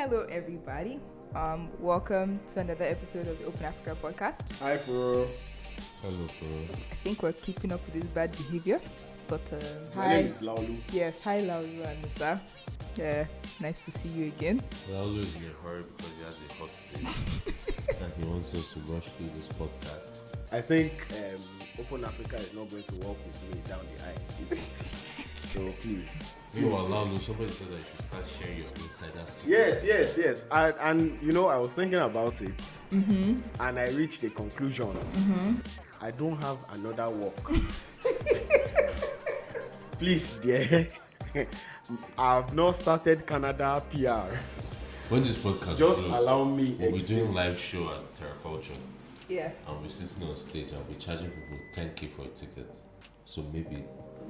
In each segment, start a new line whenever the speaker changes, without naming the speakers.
Hello, everybody. Welcome to another episode of the Open Africa podcast.
Hi, Furo.
Hello, Furo.
I think we're keeping up with this bad behavior, but
My
hi.
name is Laulu.
Yes, hi, Laulu and Musa. Yeah, nice to see you again.
Laulu is in a hurry because he has a hot date and he wants us to rush through this podcast.
I think Open Africa is not going to walk with me down the aisle, is it? So please.
Meanwhile, Laulu, somebody said that you should start sharing your insider secrets.
Yes. I was thinking about it, and I reached a conclusion. I don't have another work. Please, dear. I've not started Canada PR.
When this podcast
Just
goes,
allow me
we'll be doing
exist.
live show at Terraculture.
Yeah.
And we're sitting on stage and we're charging people 10k for a ticket. So maybe.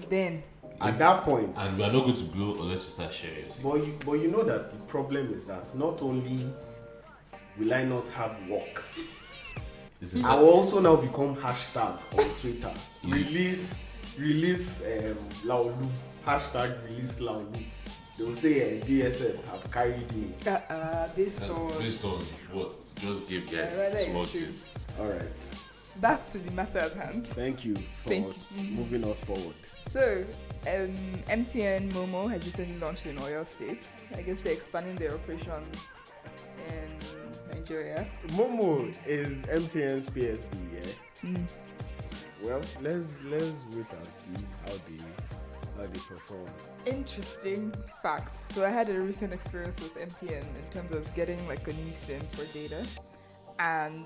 Then.
At that point.
And we are not going to blow unless you start sharing your secrets.
But you know that the problem is that not only will I not have work, I will also now become hashtag on Twitter. Release Laulu. Hashtag release Laulu. They will say DSS have carried me.
Based
on what? Just give guys small gist.
Alright.
Back to the matter at hand.
Thank you for moving us forward.
So, MTN Momo has recently launched in Oyo State. I guess they're expanding their operations in Nigeria.
Momo is MTN's PSB, yeah? Well, let's wait and see how they perform.
Interesting fact. So I had a recent experience with MTN in terms of getting like a new SIM for data, and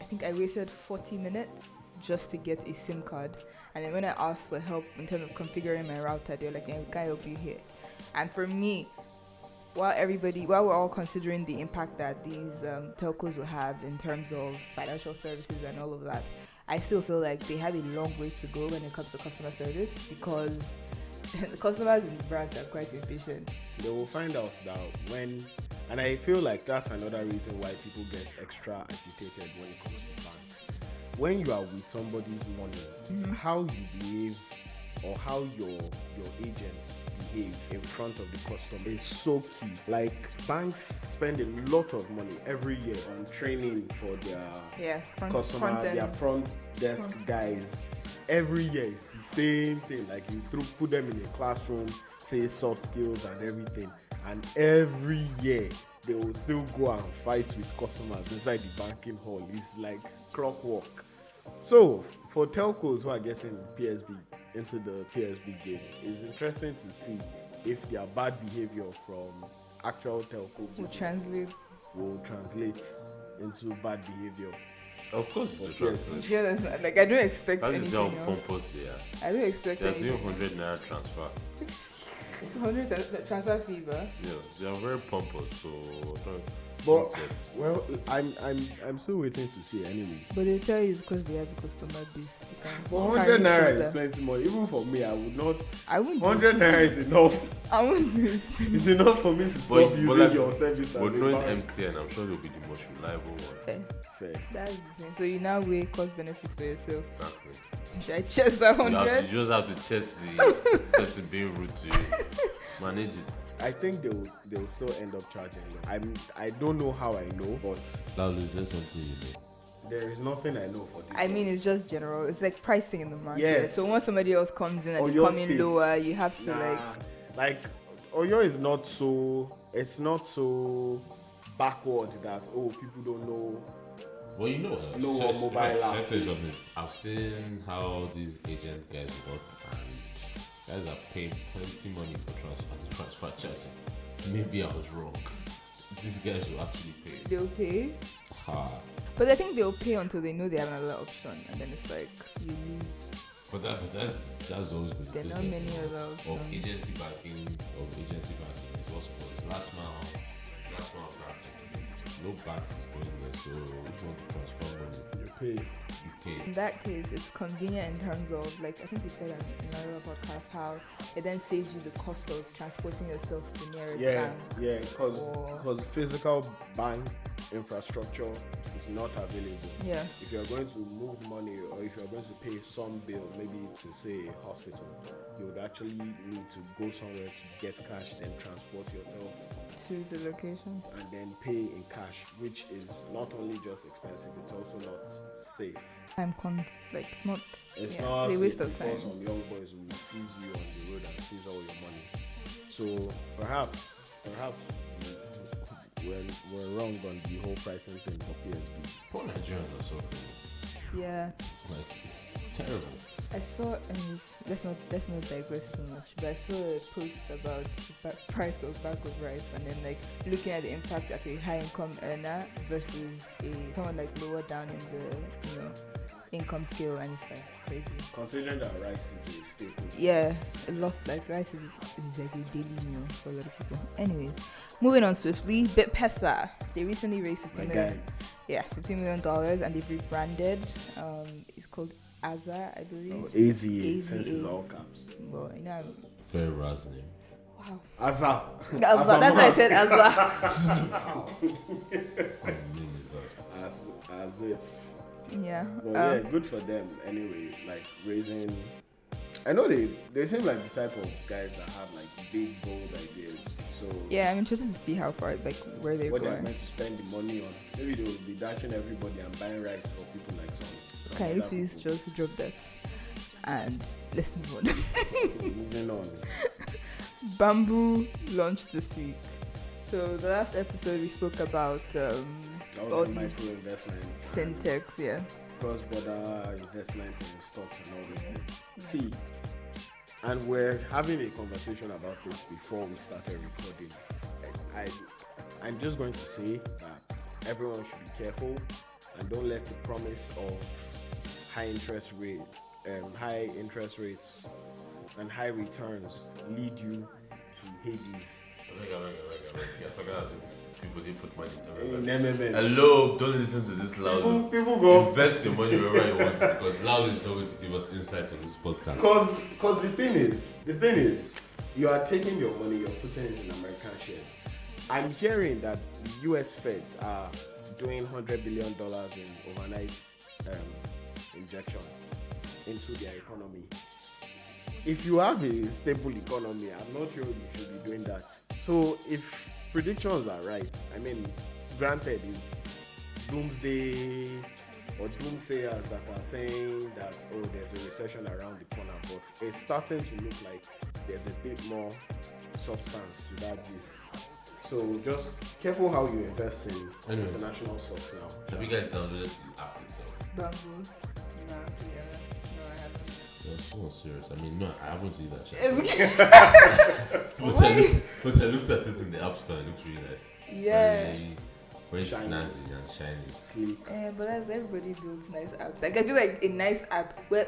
I think I wasted 40 minutes just to get a SIM card. And then when I asked for help in terms of configuring my router, they're like, "We can't help you here." And for me, while we're all considering the impact that these telcos will have in terms of financial services and all of that, I still feel like they have a long way to go when it comes to customer service, because the customers in the branch are quite impatient.
They will find out that and I feel like that's another reason why people get extra agitated when it comes to banks. When you are with somebody's money, how you behave or how your agents behave in front of the customer is so key. Like, banks spend a lot of money every year on training for their front desk guys. Every year it's the same thing. Like, you put them in a classroom, say soft skills and everything, and every year they will still go and fight with customers inside the banking hall. It's like clockwork. So for telcos who are getting into the PSB game, it's interesting to see if their bad behavior from actual telco business will translate into bad behavior.
Of course, it's a translation.
Yeah, like I don't expect
That
anything
is how
else.
pompous they are.
I don't expect
They are
anything.
doing 100 naira transfer.
100 transfer fee, but
Yes, they are very pompous. So,
But well, I'm still waiting to see anyway.
they tell you it's because they have a customer base.
But 100 naira is plenty more. Even for me, I wouldn't. 100
do it.
naira is enough.
I wouldn't do it.
It's enough for me to stop using your service
But
as a
knowing
bank.
MTN, I'm sure they'll be the most reliable one.
Fair.
That's the same. So you now weigh cost benefits for yourself.
Exactly.
Should I chest that
You
100?
just have to chest the person being rude to you. Manage it.
I think they'll still end up charging you. I don't know how I know, but
Laulu, is there something you know?
there is nothing I know for this.
I mean, it's just general. It's like pricing in the market.
Yes.
So once somebody else comes in and
Or
they
your
come in
state.
lower, you have to
like Oyo is not so. It's not so backward that people don't know.
Well, you know,
No, what mobile app
tell you
is.
something. I've seen how these agent guys work, and guys are paying plenty money for transfer charges. Maybe I was wrong. These guys will actually pay.
they'll pay.
Ha.
But I think they'll pay until they know they have another option, and then it's like you lose.
But that's always been the
There are not
business
many other
of
options.
agency banking. It's what's called last mile banking. No bank is going there, so if you want to transfer money, you pay.
In that case, it's convenient in terms of, like, I think we said in another podcast how it then saves you the cost of transporting yourself to the nearest bank.
Yeah, because physical bank infrastructure is not available.
Yeah.
If you're going to move money or if you're going to pay some bill, maybe to say a hospital, you would actually need to go somewhere to get cash, then transport yourself
to the location.
and then pay in cash, which is not only just expensive, it's also not safe.
Time comes, like, it's not.
It's
Yeah,
not
they
safe
waste of
because
time.
some young boys will seize you on the road and seize all your money. So perhaps we're wrong on the whole pricing thing for PSB.
Poor Nigerians are suffering.
Yeah.
Like, it's terrible.
I saw, let's not digress too much, but I saw a post about the price of bag of rice, and then like looking at the impact at a high income earner versus someone like lower down in the income scale, and it's like it's crazy.
Considering that rice is a staple.
Yeah, a lot, like rice is like a daily meal for a lot of people. Anyways, moving on swiftly, BitPesa. They recently raised $15 million.
Guys.
Yeah, $15 million, and they've rebranded. It's called Aza, I believe.
Oh, AZA, since it's all caps.
Well,
Very Raz name.
wow.
Asa.
That's why I said Aza.
What name is that?
As if.
Yeah.
But yeah, good for them anyway. Like raising. I know they seem like the type of guys that have like big bold ideas. So
Yeah, I'm interested to see how far, like, where they're
what they're
going.
meant to spend the money on. Maybe they will be dashing everybody and buying rice for people like some
Can you
other
please
people.
just drop that? And let's move on.
Moving on.
Bamboo launched this week. So the last episode we spoke about
All
all
the
these
micro investments, and
fintechs, yeah.
cross-border investments in stocks and all these things. See, and we're having a conversation about this before we started recording. I'm just going to say that everyone should be careful and don't let the promise of high interest rates and high returns lead you to Hades.
You're talking as if people didn't put money
In
everywhere.
MMM.
Hello, don't listen to this loud.
People go
Invest your money wherever you want it, because loud is not going to give us insights on this podcast.
because the thing is, you are taking your money, you're putting it in American shares. I'm hearing that the US Feds are doing $100 billion in overnight injection into their economy. If you have a stable economy, I'm not sure you should be doing that. So if predictions are right, I mean, granted, is doomsday or doomsayers that are saying that, oh, there's a recession around the corner, but it's starting to look like there's a bit more substance to that gist. So just careful how you invest in international stocks now.
Have you guys downloaded the app itself?
Bamboo. No, together. No, I haven't.
You're so serious. I mean, no, I haven't either.
Why?
But I looked at it in the app store. It looked really nice.
Yeah.
Very
Shiny.
snazzy and shiny.
Sleek.
But as everybody builds nice apps. Like, I feel like a nice app. Well,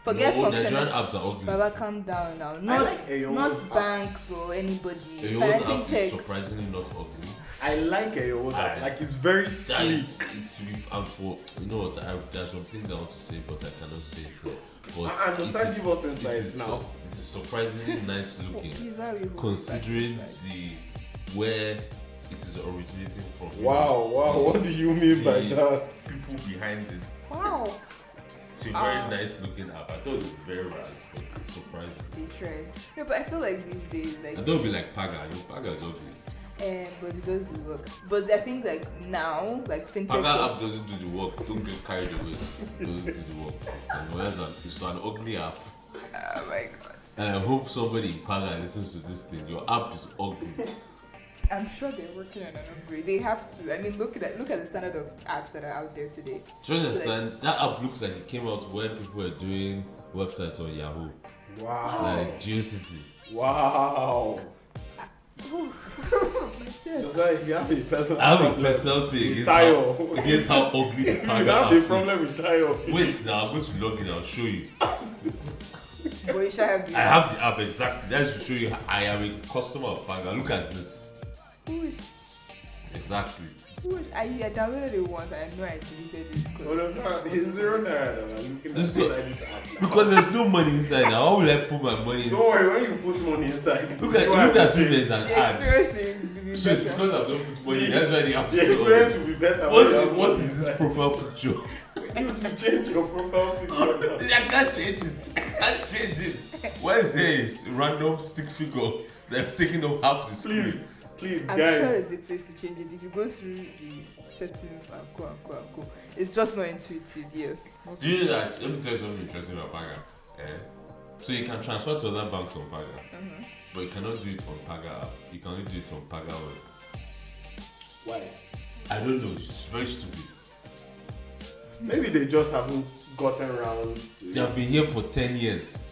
forget
No,
function.
Nigerian apps are ugly.
Baba, calm down now. Not,
like Eyowo's
not
app.
banks or anybody.
Your
Like,
app is surprisingly not ugly.
I like your app. Like it's very
That
sleek.
to be and for you know what, there are some things I want to say, but I cannot say it here. But
And
it
don't
is-
give us
it
insights
is
now.
it is surprisingly nice looking,
Is that really
considering
like-
the where it is originating from. You
Wow,
know,
wow.
the-
What do you mean by
the
that?
People behind it.
Wow.
It's a very nice looking app. I thought it was very ras, but surprising.
They tried. No, but I feel like these days, like,
And don't be like Paga. You know, Paga is ugly.
but it does the work. But I think like now, like fintech.
Paga app doesn't do the work. Don't get carried away. It doesn't do the work. It's an ugly app.
Oh my god.
And I hope somebody in Paga listens to this thing. Your app is ugly.
I'm sure they're working on an upgrade. They have to. I mean, look at the standard of apps that are out there today.
Do you understand? That app looks like it came out when people were doing websites on Yahoo.
Wow.
Like GeoCities.
Wow. So if you have a personal
I have a
problem
personal thing
with
against how ugly the
you
Paga
have
app
a
is.
problem with Tayo.
Wait, now I'm going to log in. I'll show you.
But you should have.
I have the app exactly. That's to show you I am a customer of Paga. Look at this. Exactly.
I downloaded it once and I know I deleted it.
Well, it's zero naira that I'm looking at
This
inside this app now.
Because there's no money inside now. How will I put my money in?
Don't worry, when you put money inside,
Look at as if there's an
The
ad.
experience will be
So it's
better.
because I've not put money. That's why the app
the
is
experience
still
will be better.
What is this profile picture?
You need to change your profile picture.
I can't change it. Why is there a random stick figure that's taking up half the screen?
Please,
I'm
guys.
sure there's a place to change it. If you go through the settings and go, it's just not intuitive. Yes.
Do you know that? Let me tell you something interesting about Paga. So you can transfer to other banks on Paga, but you cannot do it on Paga app. You can only do it on Paga web.
Why?
I don't know. It's very stupid.
Maybe they just haven't gotten around to
They have been here for 10 years.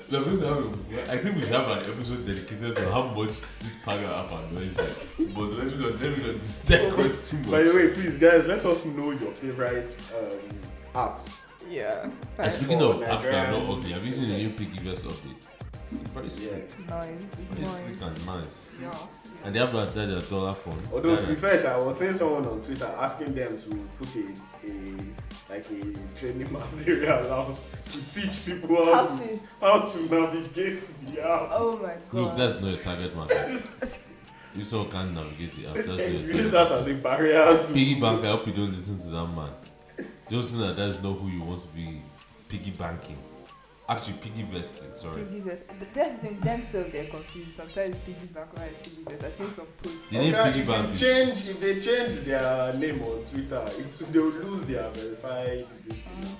I think we should have an episode dedicated to how much this Paga app annoys me. But let me not digress too much.
By the way, please, guys, let us know your favorite apps.
Yeah.
And speaking of
For
apps that are not
Nigerian
ugly, have you seen the new PiggyVest update? It's very slick.
Nice.
Very
It's
slick
nice.
and nice.
Yeah.
And they have that dollar fund.
Although to be fair, I was seeing someone on Twitter asking them to put a training material out to teach people how to navigate the app.
Oh my god.
Look, that's not a target market. If someone can't navigate the app, that's not a
Use
target
that
market.
as a barrier to
Piggy bank, I hope you don't listen to that man. Just think that's not who you want to be piggy banking. Actually, piggy vesting, sorry.
Piggy vest. That's the thing, themselves they're confused. Sometimes piggy bank or piggy vest. I've seen some posts.
The name piggy bank is...
if they change their name on Twitter, they will lose their verified this thing.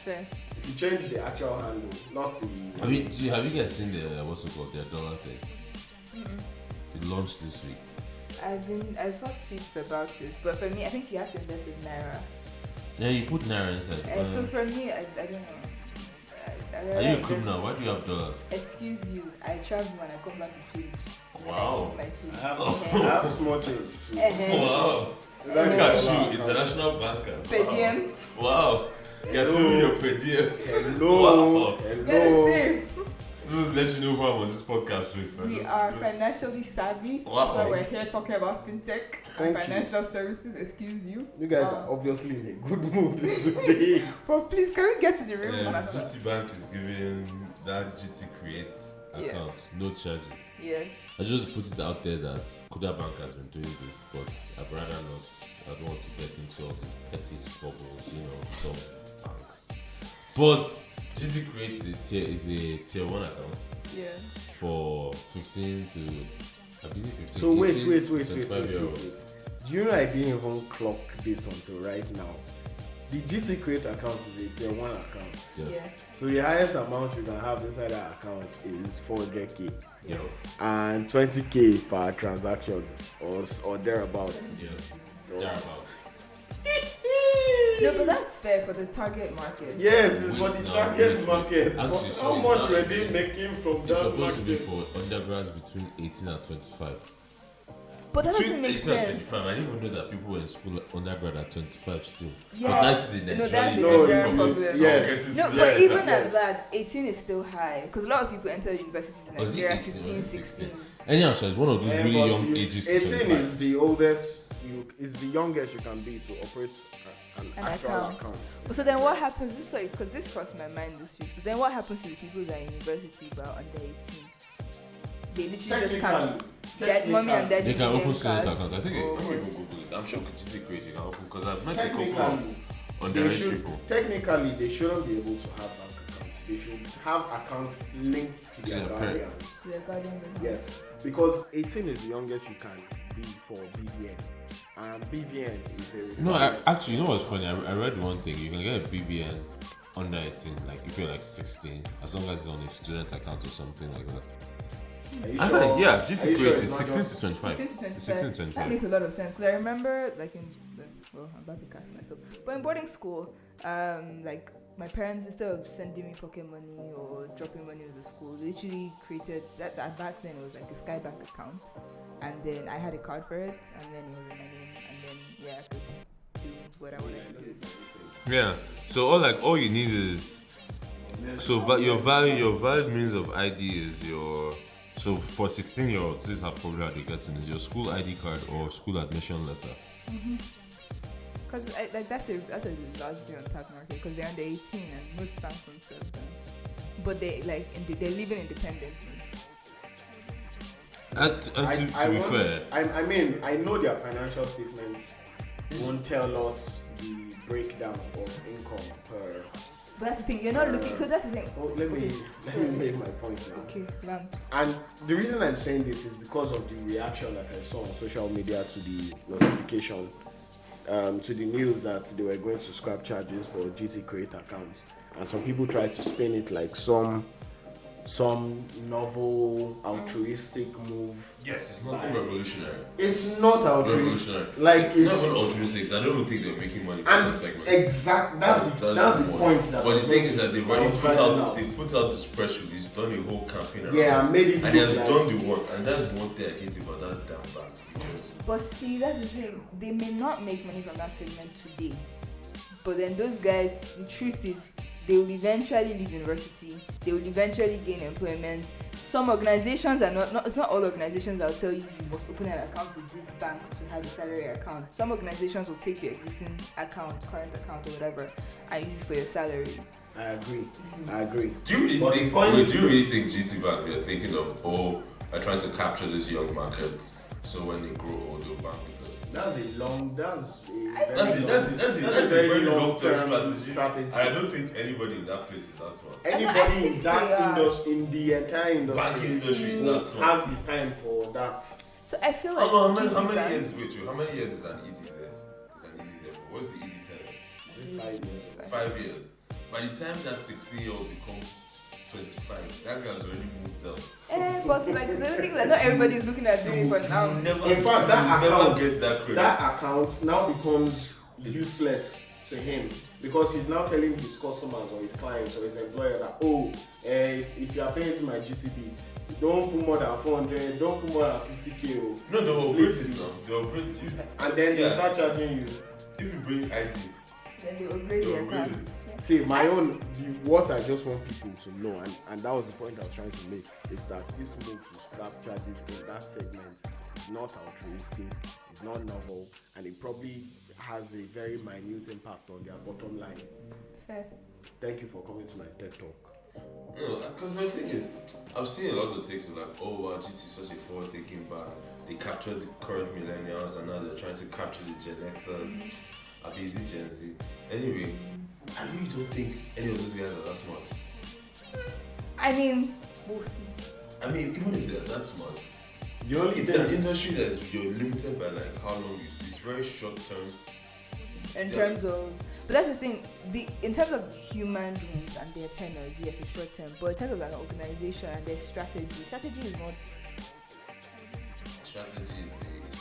Fair.
If you change the actual handle, not the.
Have you guys seen the what's it called, their dollar thing? It launched this week.
I saw tweets about it, but for me, I think you have to invest in Naira.
Yeah, you put Naira inside.
So for me, I don't know.
Are you a criminal? Why do you have dollars?
Excuse you, I travel when I come back to change.
Wow.
And I keep my
I
change.
have small change too.
Wow. Look at you, international bankers.
Per diem.
Wow. You're assuming your per diem.
Hello.
Wow.
Get it safe.
Just let you know who I'm on this podcast with.
We are financially savvy.
Wow.
That's why we're here talking about fintech
Thank
and
you.
financial services. Excuse you.
You guys are obviously in a good mood today.
But please, can we get to the real matter?
GT Bank is giving that GT Create account no charges.
Yeah.
I just put it out there that Kuda Bank has been doing this, but I'd rather not. I don't want to get into all these petty squabbles, those banks. But GT Create is a tier 1 account.
Yeah.
For 15 to 15.
So wait.
Do
you know I didn't even clock this until right now? The GT Create account is a tier 1 account.
Yes.
So the highest amount you can have inside that account is 400k.
Yes.
And 20k per transaction or thereabouts.
Yes. Thereabouts.
No, but that's fair for the target market.
Yes, it's for the target market.
Actually,
But
so
how
it's
much
not-
were
it's-
they
it's-
making from
It's
that
supposed to be
market?
for undergrads between 18 and 25.
But that
Between
doesn't make
18 and
sense.
25, I didn't even know that people were in school undergrad at 25 still.
Yeah.
But that's the
No,
Nigerian
that's the
No,
Nigerian problem.
yes.
Oh, I guess it's-
No,
yeah,
but
it's
even
like-
at that, 18 is still high. Because a lot of people enter universities in
Was it
Nigeria
18?
15,
Was it
16.
Anyhow, so it's one of those really
But
young ages to
18
25.
is the oldest. Is the youngest you can be to operate an actual account.
So then what happens? Sorry, because this crossed my mind this week. So then what happens to the people that are in university but are under 18? They literally just can't. That mommy and daddy
They can open
name
student
card.
account. I think
Oh,
let me even Google it. I'm sure GT Create you can open because I've met a couple of
Technically,
underage people.
technically, they shouldn't be able to have bank accounts. They should have accounts linked to their
their
guardians.
Their guardians account.
Yes, because 18 is the youngest you can be for BVN. And BVN is a
No, actually, you know what's funny? I read one thing. You can get a BVN under 18, like if you're like 16, as long as it's on a student account or something like that.
Are you
I
sure?
think, yeah,
Are
GT
you
Create
sure
is
it's not
16
just-
to 25.
16 to 25.
16 to
That
25.
makes a lot of sense because I remember, like I'm about to cast myself, but in boarding school, like my parents, instead of sending me pocket money or dropping money to the school, they literally created that back then it was like a Skybank account, and then I had a card for it, and then it was in my name, and then I could do what I wanted to do.
Yeah. So all you need is your valid means of ID is your. So for 16-year-olds, this is how probably how they get in is your school ID card or school admission letter.
Because that's a largely untapped market because they're under 18 and most banks don't serve them, but they're living independently.
And to be fair,
I mean, I know their financial statements won't tell us the breakdown of income per
But that's the thing, you're not looking. So that's the thing.
Oh, let me make my point now.
Okay, man.
And the reason I'm saying this is because of the reaction that I saw on social media to the notification, to the news that they were going to scrap charges for GT create accounts, and some people tried to spin it like some novel altruistic move.
Yes, it's nothing revolutionary.
It's not altruistic.
Revolutionary.
Like it's
not even altruistic. I don't even think they're making money from
and
that segment.
that's the point. That
but the thing is that they've already put out this press release, done a whole campaign around
and made it
and he has done the work, and that's one thing I hate about that damn bank. Because
but see, that's the thing. They may not make money from that segment today, but then those guys, the truth is, they will eventually leave university. They will eventually gain employment. Some organizations are not it's not all organizations that will tell you you must open an account with this bank to have a salary account. Some organizations will take your existing account, current account or whatever, and use it for your salary.
I agree.
Do you really think GT Bank they're thinking of are trying to capture this young market so when they grow old they'll bank with us?
That's
a very long-term strategy. I don't think anybody in that place is that smart.
Anybody in that industry, in the entire industry,
banking industry is that smart.
Has the time for that.
So I feel like
how many years is an ED there? Is an ED there? What's the ED term?
5 years.
5 years. By the time that 16-year-old becomes 25, that guy's already moved out.
But like the other thing is that not everybody is looking at doing it for now.
In fact, that
account
account now becomes useless to him because he's now telling his customers or his clients or his employer that if you are paying to my GTB, don't put more than 400, don't put more than 50k.
No, they'll bring it now. They'll bring you.
And then they start charging you.
If you bring ID,
then they upgrade the account.
See, what I just want people to know, and that was the point I was trying to make, is that this move to scrap charges in that segment is not altruistic, it's not novel, and it probably has a very minute impact on their bottom line.
Fair.
Thank you for coming to my TED Talk.
Because my thing is, I've seen a lot of takes of like, GT is such a forward-thinking bank. They captured the current millennials and now they're trying to capture the Gen Xers. Is it Gen Z? Anyway, I really don't think any of those guys are that smart.
I mean, we'll see.
I mean, even if they're that smart,
It's
an industry that's you're limited by like how long it's very short term.
Terms of, but that's the thing. In terms of human beings and their tenures, yes, it's short term. But in terms of an organization and their strategy is not.
Strategy is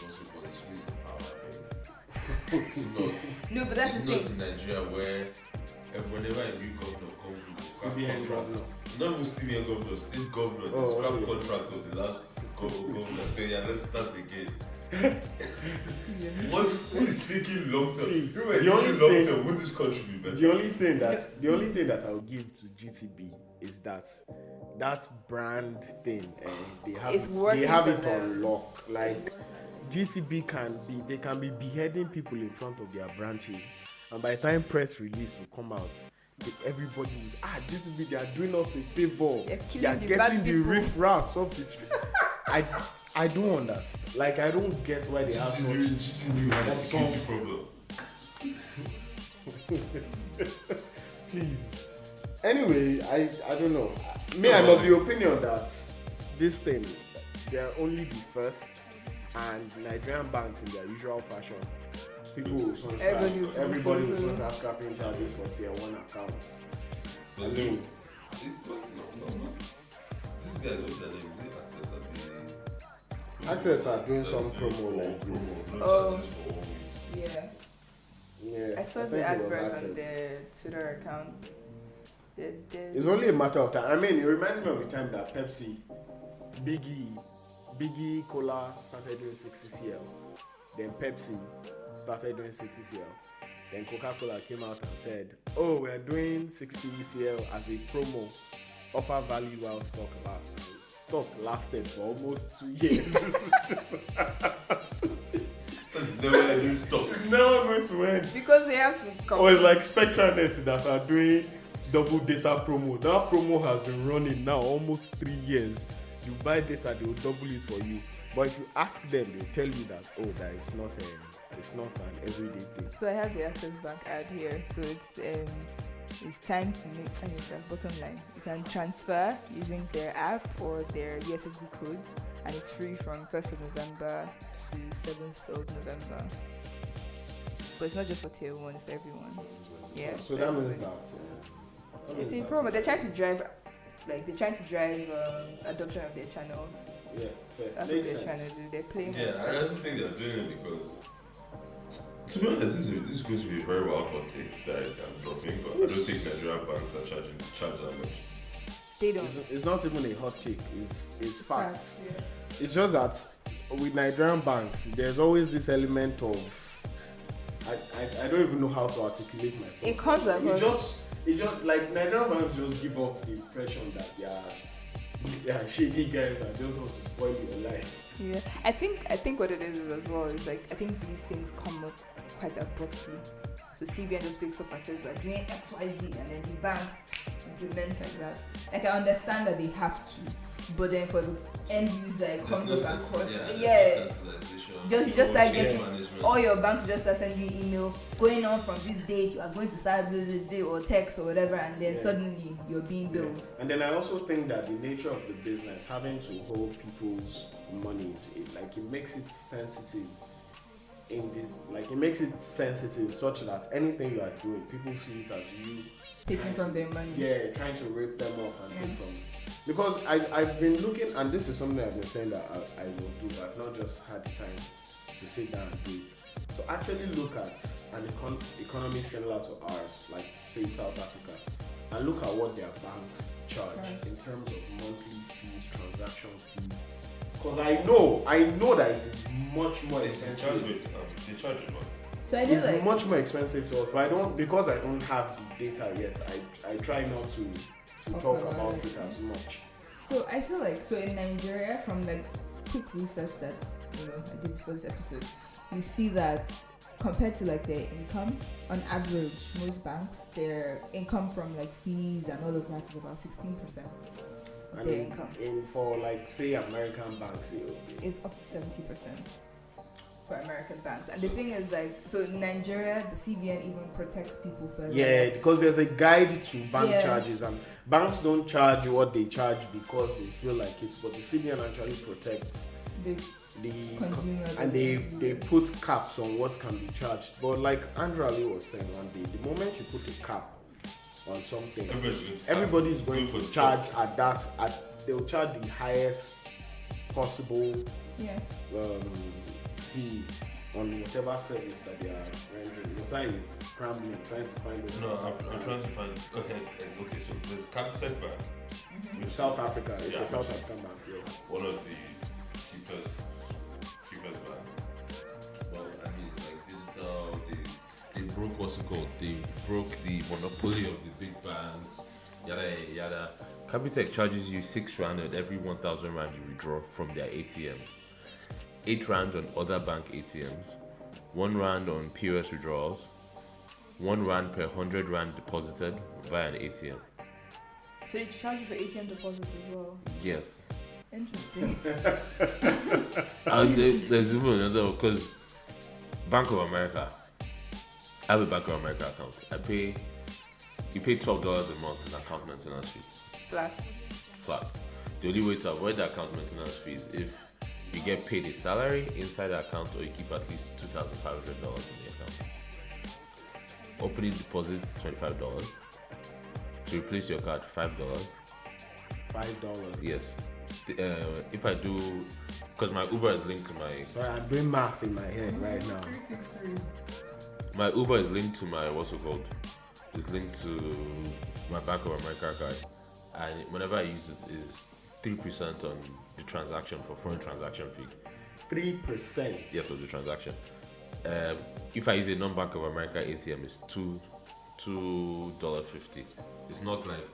also for the squeeze of power. It's not.
No, but that's the thing.
It's not in Nigeria where whenever a new governor comes in, the scrap
CBN governor.
Not even CBN governor, state governor, the scrap contract of the last governor say, let's start again. Who is thinking long term?
See,
the only long term, would this country be better?
The only thing that I'll give to GTB is that brand thing. They have it on lock. Like GTB can be beheading people in front of their branches, and by the time press release will come out, everybody is GTB, they are doing us a favor. They are getting the riff-raffs off the street. I don't understand. Like, I don't get why they have such
a security problem.
Please. Anyway, I don't know. I'm of the opinion that this thing, they're only the first, and Nigerian banks in their usual fashion, everybody will start scrapping charges for tier 1 accounts.
But then, this guy, what's their name? Is it Access?
Access are doing some promo like this.
Yeah. I saw the advert on their Twitter account.
It's only a matter of time. I mean, it reminds me of the time that Pepsi, Biggie Cola started doing 60cl. Then Pepsi started doing 60cl. Then Coca-Cola came out and said, we're doing 60cl as a promo. Offer value while stock lasts. Stock lasted for almost 2 years.
Never ending stock.
Never going to end.
Because they have to come.
Or it's like SpectraNet that are doing double data promo. That promo has been running now almost 3 years. You buy data, they will double it for you. But if you ask them, they'll tell you that that it's not an everyday thing.
So I have the Access Bank ad here. So it's it's time to make bottom line. You can transfer using their app or their USSD codes, and it's free from 1st of November to 7th of November. But it's not just for tier 1, it's for everyone. Yeah.
So that means that.
It's a problem. They're trying to drive, adoption of their channels.
Yeah, fair.
That's
Makes
what they're
sense.
trying to do. They're playing.
Yeah, I don't think they're doing it because, to be honest, this is going to be a very wild hot take that I'm dropping, but I don't think Nigerian banks are charge that much.
They don't.
It's not even a hot take. It's facts.
Yeah.
It's just that with Nigerian banks, there's always this element of I don't even know how to articulate my thoughts.
It comes across.
It just like Nigerian banks just give off the impression that they are shady guys that just want to spoil your life.
Yeah, I think what it is as well is like I think these things come up quite abruptly. So CBN just picks up and says we're doing X, Y, Z, and then the banks implement like that. Like I understand that they have to, but then for the end user, it comes across. Just start getting all your banks just start sending you email going on from this date. You are going to start the day or text or whatever, and then suddenly you're being billed.
Yeah. And then I also think that the nature of the business, having to hold people's money, it makes it sensitive. It makes it sensitive such that anything you are doing, people see it as you
taking from their money.
Yeah, trying to rip them off and take from. Because I've been looking, and this is something I've been saying that I will do, but I've not just had the time to sit down and do it. So actually look at an economy similar to ours, like say South Africa, and look at what their banks charge in terms of monthly fees, transaction fees. Because I know that it is much more expensive.
They charge a lot.
So I know
it's much more expensive to us, but because I don't have the data yet, I try not to talk about it as much.
So I feel like in Nigeria, from like quick research that I did before this episode, you see that compared to like their income, on average, most banks, their income from like fees and all of that is about 16%.
And
their income.
For like say American banks,
it's up to 70% for American banks. And the thing is in Nigeria, the CBN even protects people further.
Yeah, because there's a guide to bank charges, and banks don't charge what they charge because they feel like it, but the CBN actually protects the consumers, and they put caps on what can be charged. But like Andrew Ali was saying one day, the moment you put a cap on something, everybody's going to charge at that. They'll charge the highest possible fee on whatever service that they are rendering. Mosai is scrambling, trying to find those.
No, I'm trying to find. Okay, so there's Capital Bank.
In South Africa, it's a South African bank. Yeah.
One of the cheapest banks. Well, I mean, it's like digital. They broke what's it called? They broke the monopoly of the big banks. Yada yada. Capitec charges you 6 rand at every 1,000 rand you withdraw from their ATMs. 8 rand on other bank ATMs. 1 rand on POS withdrawals. 1 rand per 100 rand deposited via an ATM.
So they charge you for ATM deposits as well?
Yes.
Interesting.
And there's even another, because Bank of America. I have a Bank of America account. You pay $12 a month in account maintenance fee. Flat. The only way to avoid the account maintenance fee is if you get paid a salary inside the account, or you keep at least $2,500 in the account. Opening deposits $25. To replace your card, $5.
$5.
Yes. If I do, because my Uber is linked to my.
Sorry, I'm doing math in my head right now.
363.
My Uber is linked to my It's linked to my Bank of America card, and whenever I use it, is 3% on the transaction for foreign transaction fee.
3%.
Yes, of the transaction. If I use a non-Bank of America ATM, it's $2.50. It's not like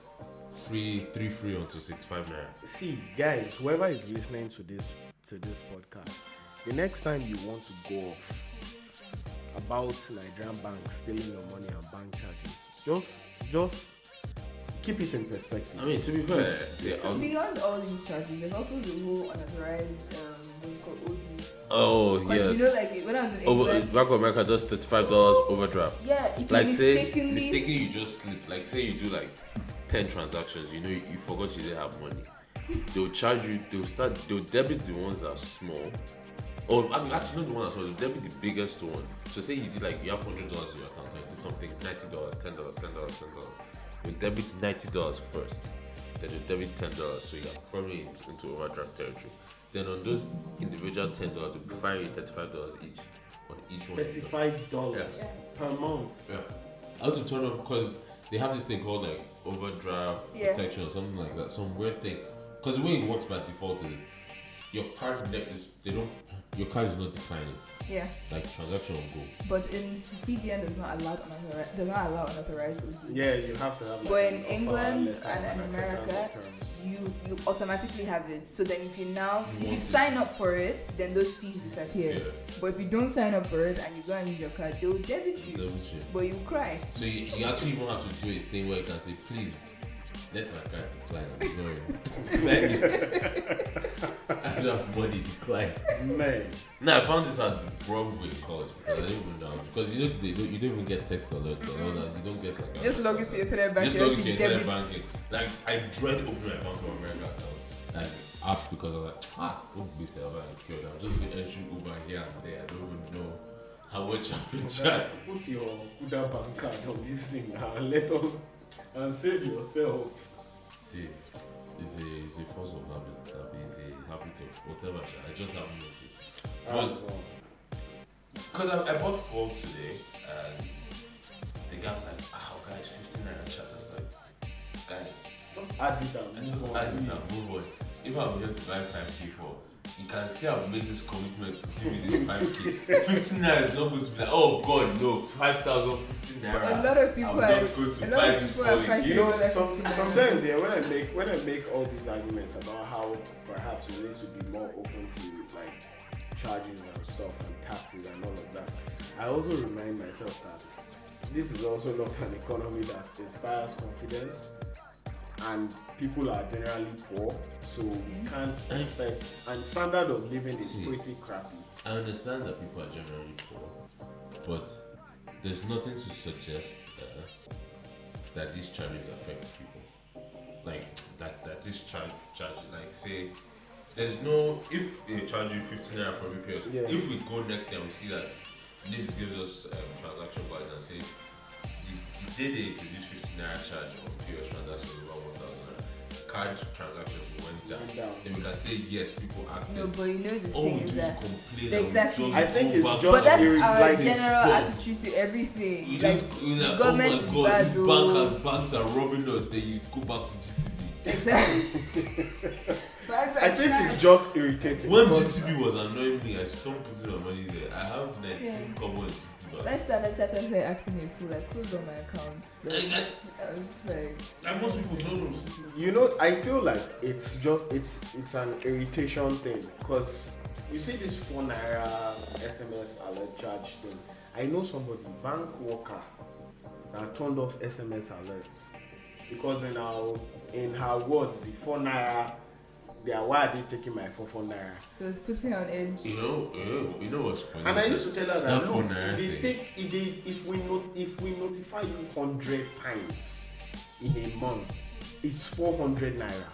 free until 65 naira.
See, guys, whoever is listening to this podcast, the next time you want to go off about Nigerian banks stealing your money and bank charges, just keep it in perspective.
I mean, to be fair,
So beyond all these charges, there's also the whole unauthorized OD.
Oh,
Because
yes.
you know, like when I was in England,
Bank of America does $35 overdraft.
yeah, if
Like
you
say mistakenly you just slip. Like say you do like 10 transactions, you know you forgot you didn't have money. They'll charge you. They'll debit the ones that are small. Or actually not the one that's small. They'll debit the biggest one. So say you did like you have $100 in your account, and you do something $90, $10. You debit $90 first. Then you debit $10, so you are firmly into overdraft territory. Then on those individual $10, they'll be firing you $35 each on each one.
$35 per month.
Yeah. How to turn off, because they have this thing called like overdraft protection or something like that, some weird thing. Because the way it works by default is your card your card is not declining.
yeah.
Like transaction will go.
But in CBN does not allow unauthorized OD.
Yeah, you have to have. Like,
But in
an offer
England
letter
and
acceptance
America,
of terms.
you automatically have it. So then if you
want it.
sign up for it, then those fees disappear.
Yeah.
But if you don't sign up for it and you go and use your card, they'll debit you.
Debit you.
But you cry.
So you actually even have to do a thing where you can say, please let my card decline. I'm sorry. Decline it. I don't have money, decline.
Man.
No, I found this at the wrong way in college because I didn't even know. Because you don't even get text alerts and all that. You don't get like
Just log into your internet banking.
Just log into your
debit.
internet banking. Like I dread opening my Bank of America account. Like app because I was like, don't be selber and killed. I'm just entering Uber here and there. I don't even know how much I've been charged.
Put your Kuda bank card on this thing and let us and save yourself.
See, it's a force of habit. It's a habit of whatever. I just haven't noticed. But because I bought phone today and the guy was like, guys, 15 naira charge. I was like, guy,
just add it and
just add it and move on. If I'm going to buy 5k for, you can see I've made this commitment to give me this 5k. 15 naira is not going to be like, oh god, no, 5,000, 15 naira.
But a lot of people are fighting.
You know, sometimes when I make all these arguments about how perhaps we need to be more open to like charges and stuff and taxes and all of that, I also remind myself that this is also not an economy that inspires confidence. And people are generally poor, so we can't expect. And standard of living is pretty crappy.
I understand that people are generally poor, but there's nothing to suggest that these charges affect people. Like that this charge like say there's no, if they charge you 15 naira for repairs, if we go next year and we see that NIMS gives us transaction price and say the day they introduce 15 naira charge on POS transactions about 1,000 naira, card transactions went down. Then we can say yes, people acted.
No, but you know the
all
thing
we
is
do
that
complain.
exactly.
I think it's just
but that's our
like
general
stuff.
attitude to everything.
You
Like
just like,
government
oh my
is
god,
bad.
banks are robbing us. Then you go back to GTB.
Exactly.
I think it's just irritating.
When GTB was annoying me, I stopped putting my money there. I have 19 common in GTB.
When Standard Chartered started acting a fool, I closed all my accounts. I was just like,
most people don't know.
You know, I feel like it's an irritation thing because you see this 4 naira SMS alert charge thing. I know somebody, bank worker, that turned off SMS alerts because in her words, the 4 naira. Why are they taking my 4 naira?
so it's putting her on edge.
You know what's funny?
And I used to tell her that look, if we notify you 100 times in a month, it's 400 naira.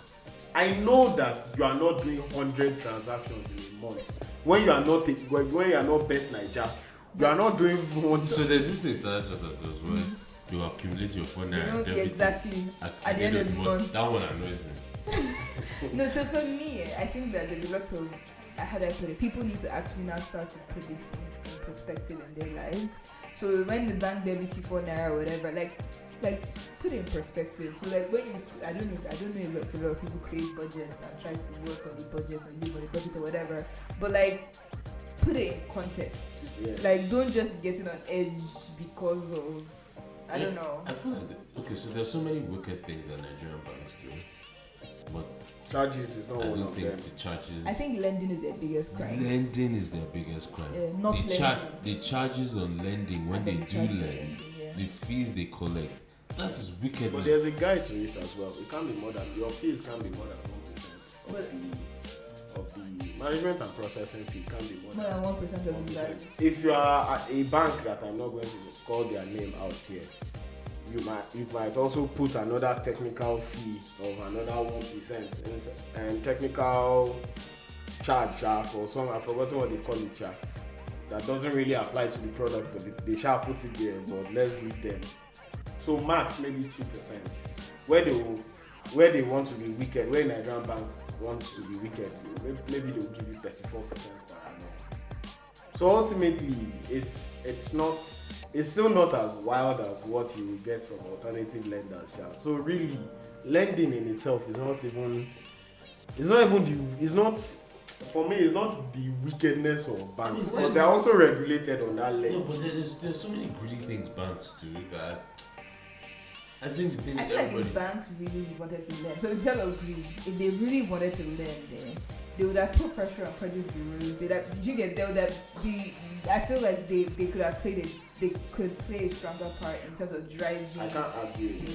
I know that you are not doing 100 transactions in a month. When you are not Bet Naija, you are not doing one.
So there's this thing that just does where you accumulate your 4 naira
exactly at the end of the month.
That one annoys me.
No, so for me, I think that there's a lot of, how do I put it, people need to actually now start to put these things in perspective in their lives. So when the bank debits you 4 naira or whatever, like put it in perspective. So like when I don't know if a lot of people create budgets and try to work on the budget or live on the budget or whatever, but like put it in context.
Yes.
Like don't just get it on edge because of I don't know.
I feel like so there's so many wicked things that Nigerian banks do. But
charges is not one of them.
The charges.
I think lending is their biggest crime.
Lending is their biggest crime.
Yeah, not lending.
The charges on lending when they do lend, the fees they collect, that's just wickedness.
But there's a guide to it as well. It can't be more than your fees can't be more than 1% of the management and processing fee can be more
More
than
than 1% of the
1%. If you are a bank that I'm not going to call their name out here, you might also put another technical fee of another 1% and technical charge or some, I've forgotten what they call it, that doesn't really apply to the product, but they shall put it there, but let's leave them. So max maybe 2%, where they want to be wicked, where Nigerian Bank wants to be wicked, maybe they'll give you 34% per annum. So ultimately, it's still not as wild as what you will get from alternative lenders. So really, lending in itself is not for me, it's not the wickedness of banks, because they're also regulated on that level.
No, but there's so many greedy things banks do that I think the thing
I feel like if banks really wanted to lend, so if you agree, if they really wanted to lend, then they would have put pressure on credit bureaus. I feel like they could have they could play a stronger part in terms of driving the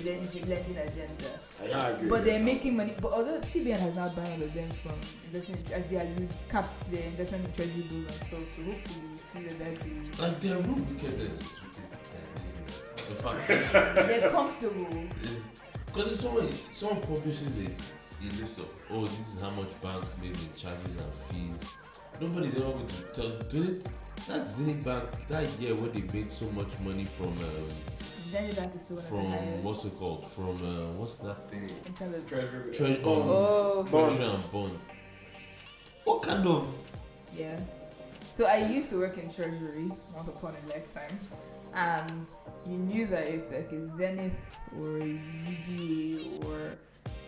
lending agenda.
I can't agree.
But they're making money. But although CBN has now banned all of them from investing, as they have capped their investment in treasury bills and stuff, so hopefully we'll see that be
like their real wickedness is laziness. In fact,
they're comfortable.
Because if someone publishes a list of this is how much banks made in charges and fees, nobody's ever going to tell. That's Zenith Bank that year where they made so much money from
Zenith Bank is still one of the highest.
what's it called? From what's that thing?
In terms of
Treasury
bonds. Treasury and bond. What kind of?
Yeah. So I used to work in treasury once upon a lifetime, and you knew that if like a Zenith or a UBA or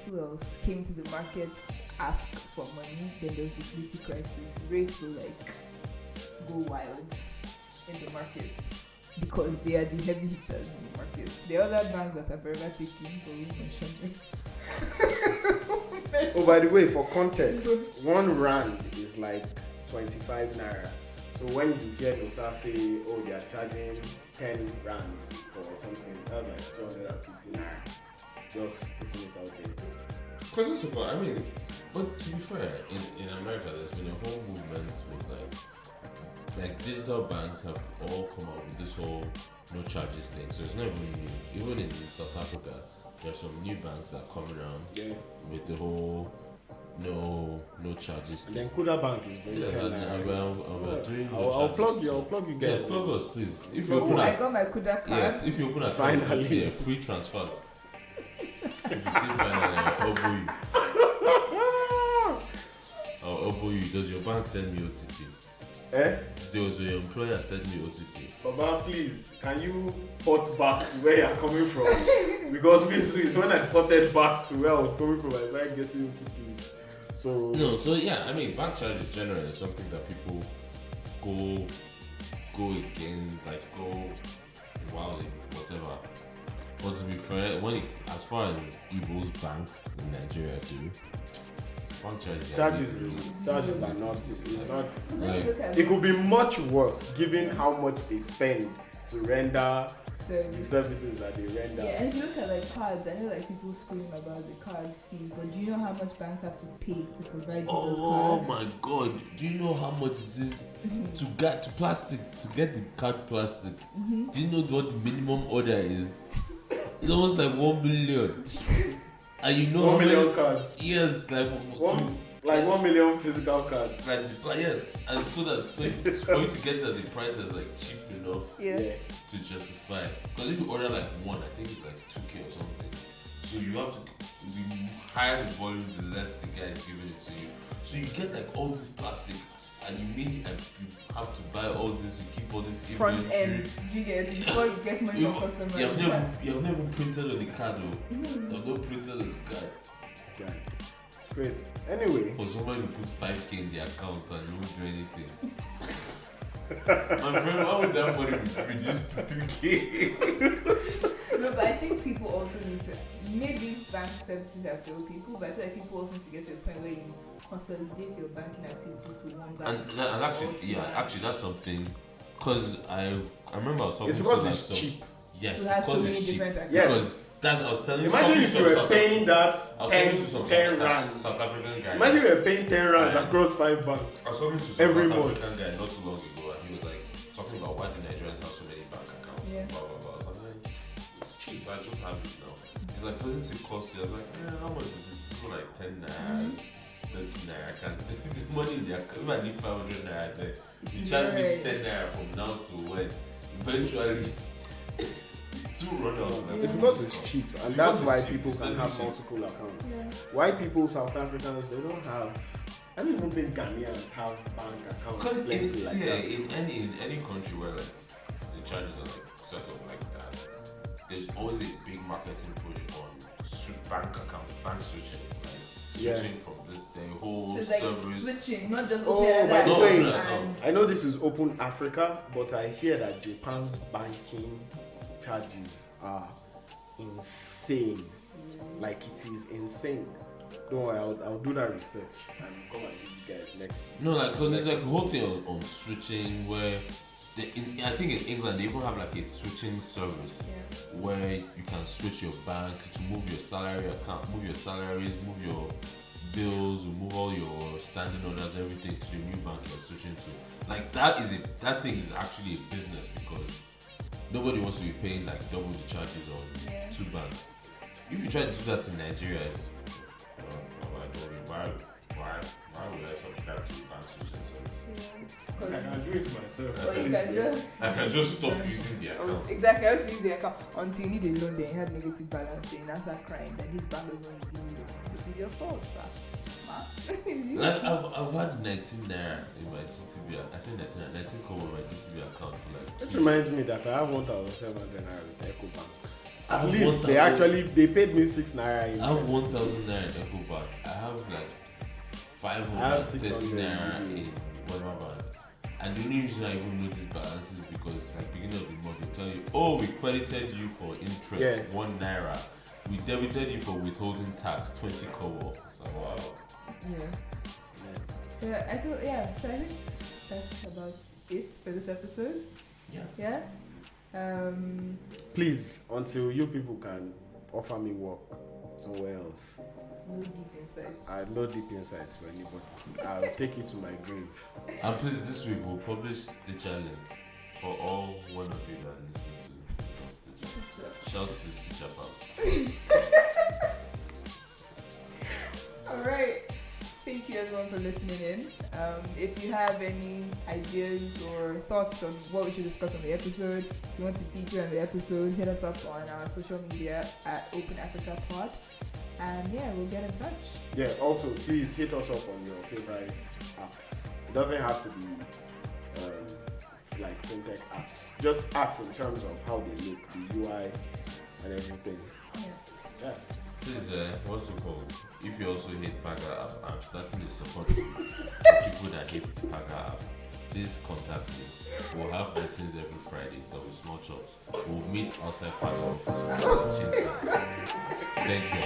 who else came to the market to ask for money, then there was liquidity crisis. Rates will like go wild in the market because they are the heavy hitters in the market. The other banks that are forever taking, but we mentioned it.
Oh, by the way, for context, 1 rand is like 25 naira. So when you hear Musa say, they are charging 10 rand for something, that's like 250 naira. Just putting it out there.
Because that's super. I mean, but to be fair, in America, there's been a whole movement with like digital banks have all come out with this whole no charges thing. So it's not even new. Even in South Africa, there are some new banks that are coming around with the whole no charges thing.
And then Kuda Bank is doing 10
naira.
I'll plug you guys.
Yeah, plug us, please. If you
I got my Kuda card.
Yes, if you open a card, you see a free transfer. If you see finally, I'll elbow you. I'll elbow you. Does your bank send me OTP? Does your employer send me OTP?
Baba, please, can you port back to where you're coming from? Because me too, when I ported back to where I was coming from, I started getting OTP. So
I mean, bank charges generally is something that people go against, like go wildly, whatever. But to be fair, as far as evils banks in Nigeria do, bank
charges are not. It's not.
Like,
it could be much worse, given how much they spend to render the services that they render.
Yeah, and if you look at like cards, I know like people scream about the card fees, but do you know how much banks have to pay to provide you those cards?
Oh my god! Do you know how much it is to get the card plastic? Mm-hmm. Do you know what the minimum order is? It's almost like 1 million. And you know
1 million cards.
Yes, like
1 million physical cards.
Like yes, and so for you to get to the price is like cheap enough to justify. Because if you order like one, I think it's like 2K or something. So you have to the higher the volume, the less the guy is giving it to you. So you get like all this plastic. And you have to buy all this, you keep all this
front end, you get before you get money from customers.
You have never printed on the card though. You have not printed on the card.
Yeah. It's crazy. Anyway.
For somebody to put 5K in the account and you won't do anything. My friend, why would that money be reduced to 3K?
No, but I think people also need to, maybe bank services have failed people, but I feel like people also need to get to a point where you consolidate your banking activities to one bank.
And actually, that's something. Because I remember I was talking
it's because
to
it's cheap.
Yes,
So it has so
because
many
it's cheap.
different accounts.
Yes.
Because that's I was telling
Imagine
some
if you
people
were
South
paying that
I was talking
10,
to some
10
South
rand.
South African guy.
Imagine you were paying 10 rand
Right.
across 5 banks.
I was talking to some
Every
South
month.
African guy not too long ago, and he was like talking about why the Nigerians have so many bank accounts.
Yeah.
Blah blah blah. I was like, it's cheap, so I just have it now. He's like, doesn't it cost you? I was like, how much is it? It's like 10 naira, 30 naira. I can't. The money in the account. If I need 500 naira, then you charge me 10 naira from now to when? Eventually. It's too run out. Like,
It's because it's cheap, and
Because
that's
it's
why
cheap.
people
It's
can
really
have
cheap.
multiple accounts.
Yeah.
White people, South Africans, they don't have. I don't even think Ghanaians have bank accounts.
Because
plenty
in,
like
yeah,
that.
in any country where like the charges are like set up like that, there's always a big marketing push on bank account, bank switching, like switching from the whole
So it's like
service.
switching, not just
Oh,
open
by the
No,
way,
no, no.
and
I know this is Open Africa, but I hear that Japan's banking charges are insane. Like it is insane. Don't worry, I'll do that research and come and give you guys next.
No, like because there's like a whole thing on switching where I think in England they even have like a switching service where you can switch your bank to move your salary account, move your salaries, move your bills, move all your standing orders, everything to the new bank you're switching to. Like that thing is actually a business because nobody wants to be paying like double the charges on two banks. If you try to do that in Nigeria, it's, why would I subscribe to the bank switching service?
I can do it myself.
Or you can just
I can just stop using the
Oh,
account.
exactly. I just leave the account until you need a loan. Then you have negative balance. Then you now start crying that this bank does not give you loan. It is your fault, sir. It's you.
Like I've had 19 naira in my GTB. I said 19 kobo in my GTB account for like 2
It reminds me that I have 1,700 naira with EcoBank.
I
At
have
least
1,000
they paid me 6 naira.
I have 1,000 naira in EcoBank. I have like
I have
530
600
naira
in
in Wema Bank. And the only reason I even notice balances is because like beginning of the month they tell you, oh, we credited you for interest 1 naira. We debited you for withholding tax 20 kobo. It's like wow.
Yeah, I feel So I think that's about it for this episode.
Yeah.
Please, until you people can offer me work somewhere else.
No deep insights.
I have no deep insights for anybody. I'll take it to my grave.
And please, this week we'll publish Stitcher link for all one of you that listen to it on Stitcher. Shout to the Stitcher fam.
Alright. Thank you everyone for listening in. If you have any ideas or thoughts on what we should discuss on the episode, if you want to feature on the episode, hit us up on our social media at Open Africa Pod. And we'll get in touch.
Yeah, also, please hit us up on your favorite apps. It doesn't have to be like fintech apps. Just apps in terms of how they look, the UI and everything. Yeah.
Please, what's it called? If you also hate Paga app, I'm starting a support group for people that hate Paga app. Please contact me. We'll have meetings every Friday. There'll be small chops. We'll meet outside Paga office. Thank you.